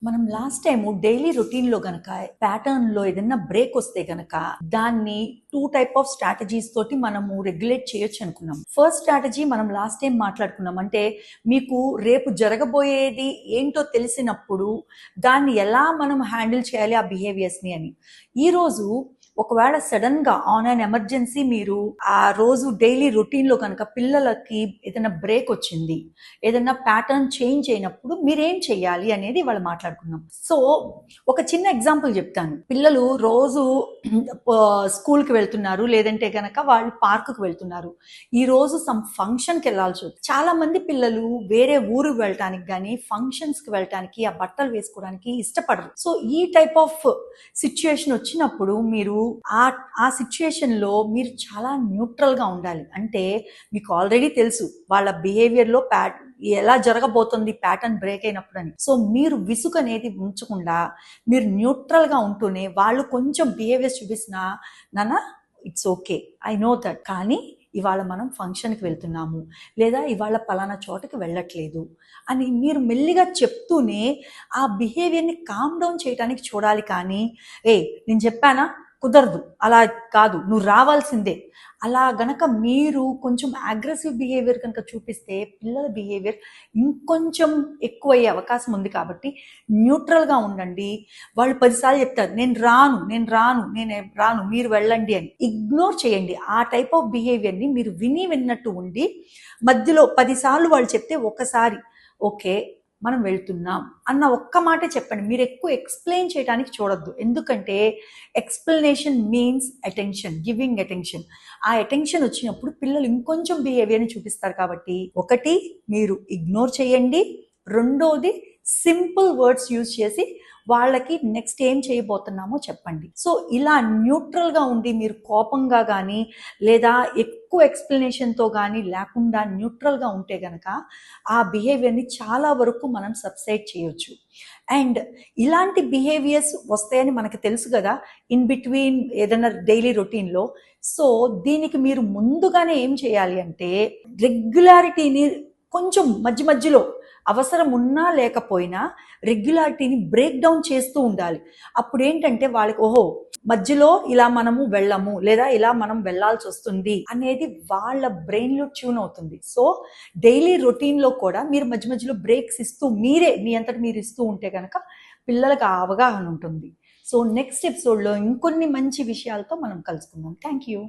మనం last time daily routine లో గనక ప్యాటర్న్ లో ఏదైనా బ్రేక్ వస్తే గనక దాన్ని టూ టైప్ ఆఫ్ స్ట్రాటజీస్ తోటి మనము రెగ్యులేట్ చేయొచ్చు అనుకున్నాం. ఫస్ట్ స్ట్రాటజీ మనం లాస్ట్ టైం మాట్లాడుకున్నాం. అంటే మీకు రేపు జరగబోయేది ఏంటో తెలిసినప్పుడు దాన్ని ఎలా మనం హ్యాండిల్ చేయాలి ఆ బిహేవియర్స్ ని అని. ఈ రోజు ఒకవేళ సడన్ గా ఆన్ అన్ ఎమర్జెన్సీ మీరు ఆ రోజు డైలీ రొటీన్ లో కనుక పిల్లలకి ఏదైనా బ్రేక్ వచ్చింది, ఏదైనా ప్యాటర్న్ చేంజ్ అయినప్పుడు మీరేం చెయ్యాలి అనేది వాళ్ళు మాట్లాడుకున్నాం. సో ఒక చిన్న ఎగ్జాంపుల్ చెప్తాను. పిల్లలు రోజు స్కూల్కి వెళ్తున్నారు, లేదంటే గనక వాళ్ళు పార్కుకి వెళ్తున్నారు. ఈ రోజు సమ్ ఫంక్షన్కి వెళ్ళాల్సి వస్తుంది. చాలా మంది పిల్లలు వేరే ఊరికి వెళ్ళటానికి కానీ ఫంక్షన్స్కి వెళ్ళటానికి ఆ బట్టలు వేసుకోవడానికి ఇష్టపడరు. సో ఈ టైప్ ఆఫ్ సిచ్యుయేషన్ వచ్చినప్పుడు మీరు ఆ సిచ్యుయేషన్ లో మీరు చాలా న్యూట్రల్ గా ఉండాలి. అంటే మీకు ఆల్రెడీ తెలుసు వాళ్ళ బిహేవియర్ లో ఎలా జరగబోతుంది ప్యాటర్న్ బ్రేక్ అయినప్పుడు అని. సో మీరు విసుగు అనేది ఉంచకుండా మీరు న్యూట్రల్ గా ఉంటూనే వాళ్ళు కొంచెం బిహేవియర్ చూపిస్తున్నా, నాన్న it's okay, I know that, కానీ ఇవాళ మనం ఫంక్షన్కి వెళ్తున్నాము, లేదా ఇవాళ పలానా చోటకి వెళ్ళట్లేదు అని మీరు మెల్లిగా చెప్తూనే ఆ బిహేవియర్ని కామ్ డౌన్ చేయడానికి చూడాలి. కానీ నేను చెప్పానా, కుదరదు, అలా కాదు, నువ్వు రావాల్సిందే, అలా గనక మీరు కొంచెం అగ్రెసివ్ బిహేవియర్ కనుక చూపిస్తే పిల్లల బిహేవియర్ ఇంకొంచెం ఎక్కువయ్యే అవకాశం ఉంది. కాబట్టి న్యూట్రల్గా ఉండండి. వాళ్ళు 10 సార్లు చెప్తారు, నేను రాను, మీరు వెళ్ళండి అని. ఇగ్నోర్ చేయండి. ఆ టైప్ ఆఫ్ బిహేవియర్ని మీరు విన్నట్టు ఉండి మధ్యలో 10 సార్లు వాళ్ళు చెప్తే ఒకసారి ఓకే మనం వెళ్తున్నాం అన్న ఒక్క మాటే చెప్పండి. మీరు ఎక్కువ ఎక్స్ప్లెయిన్ చేయడానికి చూడొద్దు. ఎందుకంటే explanation means attention, giving attention. ఆ అటెన్షన్ వచ్చినప్పుడు పిల్లలు ఇంకొంచెం బిహేవియర్ని చూపిస్తారు. కాబట్టి ఒకటి మీరు ఇగ్నోర్ చేయండి, రెండోది సింపుల్ వర్డ్స్ యూజ్ చేసి వాళ్ళకి నెక్స్ట్ ఏం చేయబోతున్నామో చెప్పండి. సో ఇలా న్యూట్రల్గా ఉండి మీరు కోపంగా కానీ లేదా ఎక్కువ ఎక్స్ప్లెనేషన్తో కానీ లేకుండా న్యూట్రల్గా ఉంటే గనక ఆ బిహేవియర్ని చాలా వరకు మనం సబ్సైడ్ చేయొచ్చు. అండ్ ఇలాంటి బిహేవియర్స్ వస్తాయని మనకు తెలుసు కదా ఇన్ బిట్వీన్ ఏదైనా డైలీ రొటీన్లో. సో దీనికి మీరు ముందుగానే ఏం చేయాలి అంటే రెగ్యులారిటీని కొంచెం మధ్య మధ్యలో అవసరం ఉన్నా లేకపోయినా రెగ్యులారిటీని బ్రేక్ డౌన్ చేస్తూ ఉండాలి. అప్పుడు ఏంటంటే వాళ్ళకి ఓహో మధ్యలో ఇలా మనము వెళ్ళము, లేదా ఇలా మనం వెళ్ళాల్సి వస్తుంది అనేది వాళ్ళ బ్రెయిన్లో ట్యూన్ అవుతుంది. సో డైలీ రొటీన్లో కూడా మీరు మధ్య మధ్యలో బ్రేక్స్ ఇస్తూ మీ అంతటి మీరు ఇస్తూ ఉంటే కనుక పిల్లలకు ఆ అవగాహన ఉంటుంది. సో నెక్స్ట్ ఎపిసోడ్లో ఇంకొన్ని మంచి విషయాలతో మనం కలుసుకుందాం. Thank you.